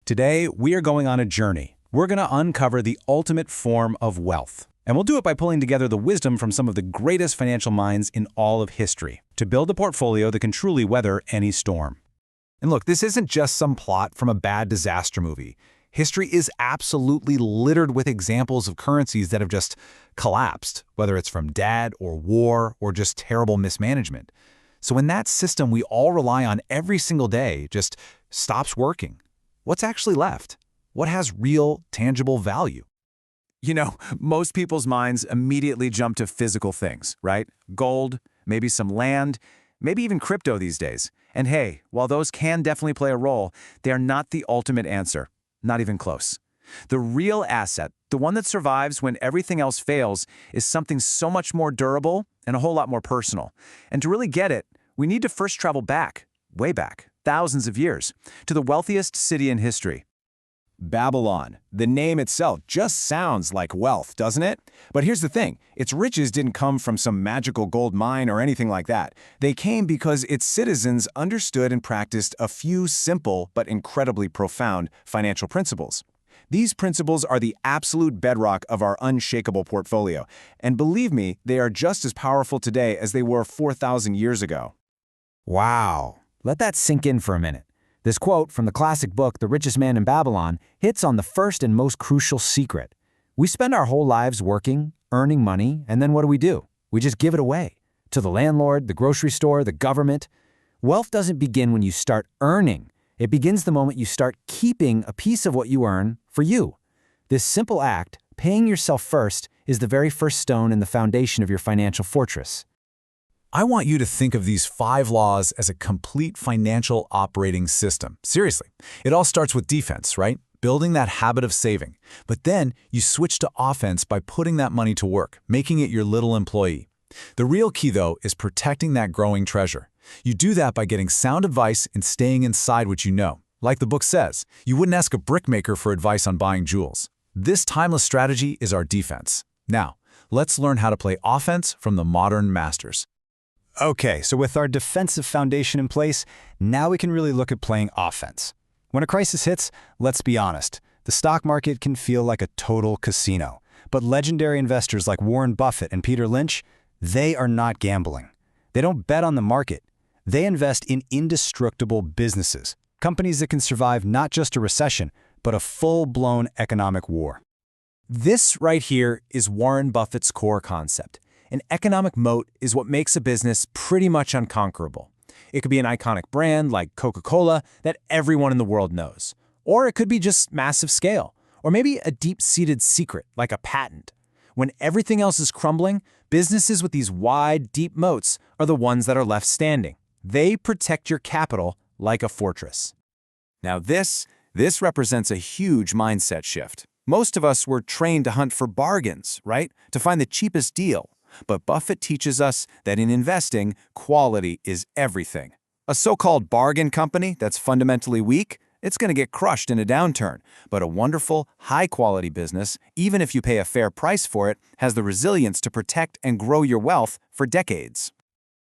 Today, we are going on a journey. We're going to uncover the ultimate form of wealth. And we'll do it by pulling together the wisdom from some of the greatest financial minds in all of history to build a portfolio that can truly weather any storm. And look, this isn't just some plot from a bad disaster movie. History is absolutely littered with examples of currencies that have just collapsed, whether it's from debt or war or just terrible mismanagement. So when that system we all rely on every single day just stops working, what's actually left? What has real, tangible value? Most people's minds immediately jump to physical things, right? Gold, maybe some land, maybe even crypto these days. And hey, while those can definitely play a role, they are not the ultimate answer. Not even close. The real asset, the one that survives when everything else fails, is something so much more durable and a whole lot more personal. And to really get it, we need to first travel back, way back, thousands of years, to the wealthiest city in history. Babylon. The name itself just sounds like wealth, doesn't it? But here's the thing, its riches didn't come from some magical gold mine or anything like that. They came because its citizens understood and practiced a few simple but incredibly profound financial principles. These principles are the absolute bedrock of our unshakable portfolio. And believe me, they are just as powerful today as they were 4,000 years ago. Wow. Let that sink in for a minute. This quote from the classic book, The Richest Man in Babylon, hits on the first and most crucial secret. We spend our whole lives working, earning money, and then what do? We just give it away. To the landlord, the grocery store, the government. Wealth doesn't begin when you start earning. It begins the moment you start keeping a piece of what you earn for you. This simple act, paying yourself first, is the very first stone in the foundation of your financial fortress. I want you to think of these 5 laws as a complete financial operating system. Seriously, it all starts with defense, right? Building that habit of saving. But then you switch to offense by putting that money to work, making it your little employee. The real key, though, is protecting that growing treasure. You do that by getting sound advice and staying inside what you know. Like the book says, you wouldn't ask a brickmaker for advice on buying jewels. This timeless strategy is our defense. Now, let's learn how to play offense from the modern masters. Okay, so with our defensive foundation in place, now we can really look at playing offense. When a crisis hits, let's be honest, the stock market can feel like a total casino. But legendary investors like Warren Buffett and Peter Lynch, they are not gambling. They don't bet on the market. They invest in indestructible businesses, companies that can survive not just a recession, but a full-blown economic war. This right here is Warren Buffett's core concept. An economic moat is what makes a business pretty much unconquerable. It could be an iconic brand like Coca-Cola that everyone in the world knows. Or it could be just massive scale. Or maybe a deep-seated secret like a patent. When everything else is crumbling, businesses with these wide, deep moats are the ones that are left standing. They protect your capital like a fortress. Now this represents a huge mindset shift. Most of us were trained to hunt for bargains, right? To find the cheapest deal. But Buffett teaches us that in investing, quality is everything. A so-called bargain company that's fundamentally weak, it's going to get crushed in a downturn. But a wonderful, high-quality business, even if you pay a fair price for it, has the resilience to protect and grow your wealth for decades.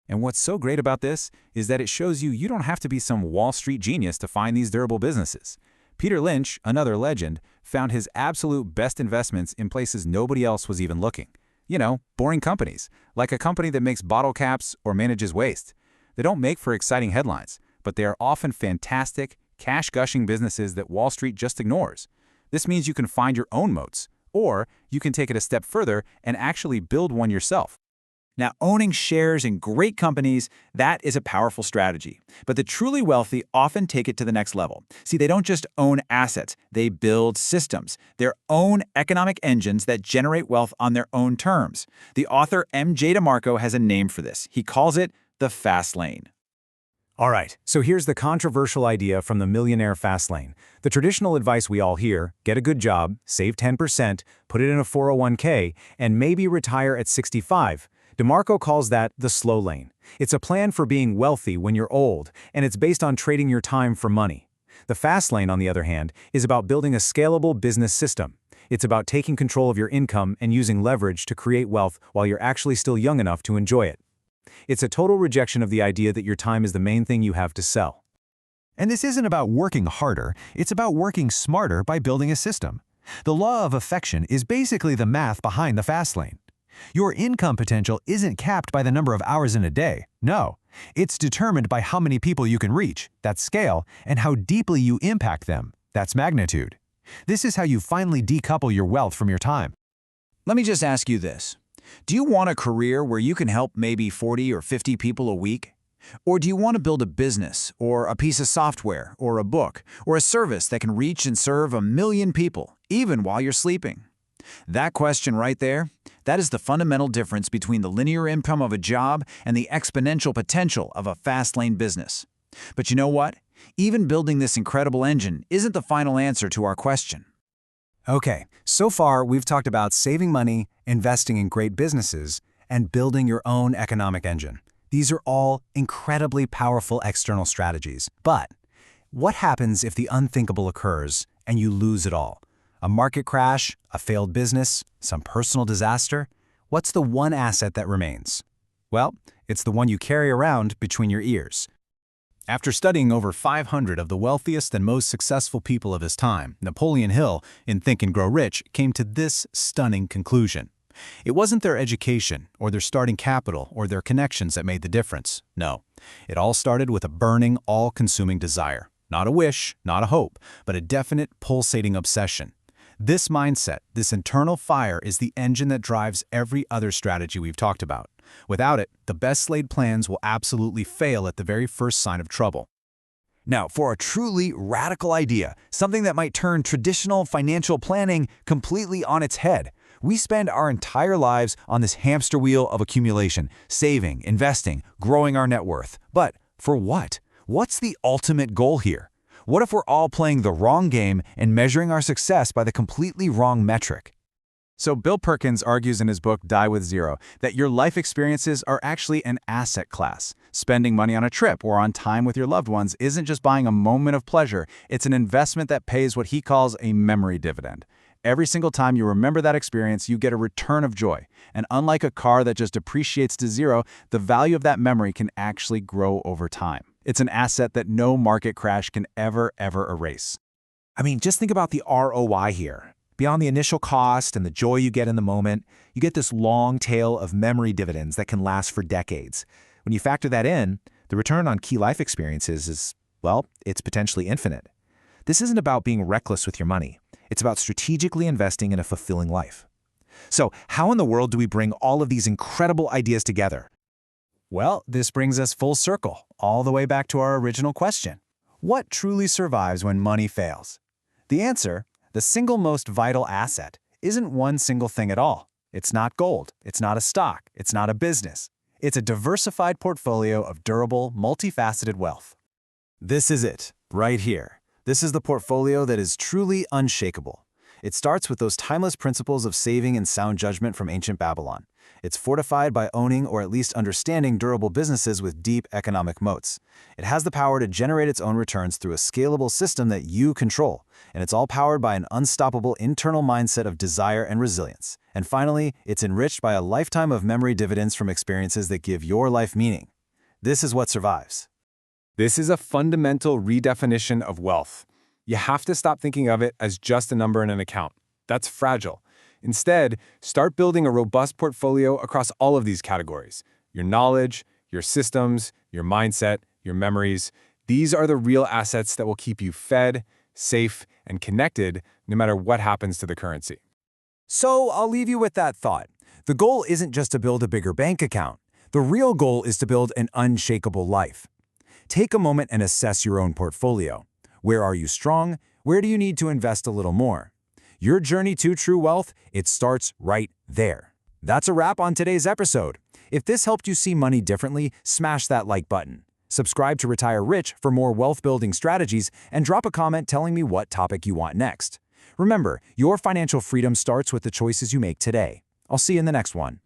And what's so great about this is that it shows you don't have to be some Wall Street genius to find these durable businesses. Peter Lynch, another legend, found his absolute best investments in places nobody else was even looking. Boring companies, like a company that makes bottle caps or manages waste. They don't make for exciting headlines, but they are often fantastic, cash-gushing businesses that Wall Street just ignores. This means you can find your own moats, or you can take it a step further and actually build one yourself. Now, owning shares in great companies, that is a powerful strategy. But the truly wealthy often take it to the next level. See, they don't just own assets, they build systems, their own economic engines that generate wealth on their own terms. The author M.J. DeMarco has a name for this. He calls it the fast lane. All right, so here's the controversial idea from the millionaire fast lane. The traditional advice we all hear, get a good job, save 10%, put it in a 401k, and maybe retire at 65. DeMarco calls that the slow lane. It's a plan for being wealthy when you're old, and it's based on trading your time for money. The fast lane, on the other hand, is about building a scalable business system. It's about taking control of your income and using leverage to create wealth while you're actually still young enough to enjoy it. It's a total rejection of the idea that your time is the main thing you have to sell. And this isn't about working harder, it's about working smarter by building a system. The law of affection is basically the math behind the fast lane. Your income potential isn't capped by the number of hours in a day. No, it's determined by how many people you can reach, that's scale, and how deeply you impact them, that's magnitude. This is how you finally decouple your wealth from your time. Let me just ask you this. Do you want a career where you can help maybe 40 or 50 people a week? Or do you want to build a business, or a piece of software, or a book, or a service that can reach and serve 1 million people, even while you're sleeping? That question right there, that is the fundamental difference between the linear income of a job and the exponential potential of a fast-lane business. But you know what? Even building this incredible engine isn't the final answer to our question. Okay, so far we've talked about saving money, investing in great businesses, and building your own economic engine. These are all incredibly powerful external strategies. But what happens if the unthinkable occurs and you lose it all? A market crash, a failed business, some personal disaster? What's the one asset that remains? Well, it's the one you carry around between your ears. After studying over 500 of the wealthiest and most successful people of his time, Napoleon Hill, in Think and Grow Rich, came to this stunning conclusion. It wasn't their education, or their starting capital, or their connections that made the difference. No, it all started with a burning, all-consuming desire. Not a wish, not a hope, but a definite, pulsating obsession. This mindset, this internal fire, is the engine that drives every other strategy we've talked about. Without it, the best laid plans will absolutely fail at the very first sign of trouble. Now, for a truly radical idea, something that might turn traditional financial planning completely on its head, we spend our entire lives on this hamster wheel of accumulation, saving, investing, growing our net worth. But for what? What's the ultimate goal here? What if we're all playing the wrong game and measuring our success by the completely wrong metric? So Bill Perkins argues in his book Die With Zero that your life experiences are actually an asset class. Spending money on a trip or on time with your loved ones isn't just buying a moment of pleasure, it's an investment that pays what he calls a memory dividend. Every single time you remember that experience, you get a return of joy. And unlike a car that just depreciates to zero, the value of that memory can actually grow over time. It's an asset that no market crash can ever erase. I mean, just think about the ROI here. Beyond the initial cost and the joy you get in the moment, you get this long tail of memory dividends that can last for decades. When you factor that in, the return on key life experiences is, well, it's potentially infinite. This isn't about being reckless with your money. It's about strategically investing in a fulfilling life. So, how in the world do we bring all of these incredible ideas together? Well, this brings us full circle, all the way back to our original question. What truly survives when money fails? The answer, the single most vital asset, isn't one single thing at all. It's not gold, it's not a stock, it's not a business. It's a diversified portfolio of durable, multifaceted wealth. This is it, right here. This is the portfolio that is truly unshakable. It starts with those timeless principles of saving and sound judgment from ancient Babylon. It's fortified by owning or at least understanding durable businesses with deep economic moats. It has the power to generate its own returns through a scalable system that you control. And it's all powered by an unstoppable internal mindset of desire and resilience. And finally, it's enriched by a lifetime of memory dividends from experiences that give your life meaning. This is what survives. This is a fundamental redefinition of wealth. You have to stop thinking of it as just a number in an account. That's fragile. Instead, start building a robust portfolio across all of these categories. Your knowledge, your systems, your mindset, your memories. These are the real assets that will keep you fed, safe, and connected no matter what happens to the currency. So I'll leave you with that thought. The goal isn't just to build a bigger bank account. The real goal is to build an unshakable life. Take a moment and assess your own portfolio. Where are you strong? Where do you need to invest a little more? Your journey to true wealth, it starts right there. That's a wrap on today's episode. If this helped you see money differently, smash that like button. Subscribe to Retire Rich for more wealth-building strategies, and drop a comment telling me what topic you want next. Remember, your financial freedom starts with the choices you make today. I'll see you in the next one.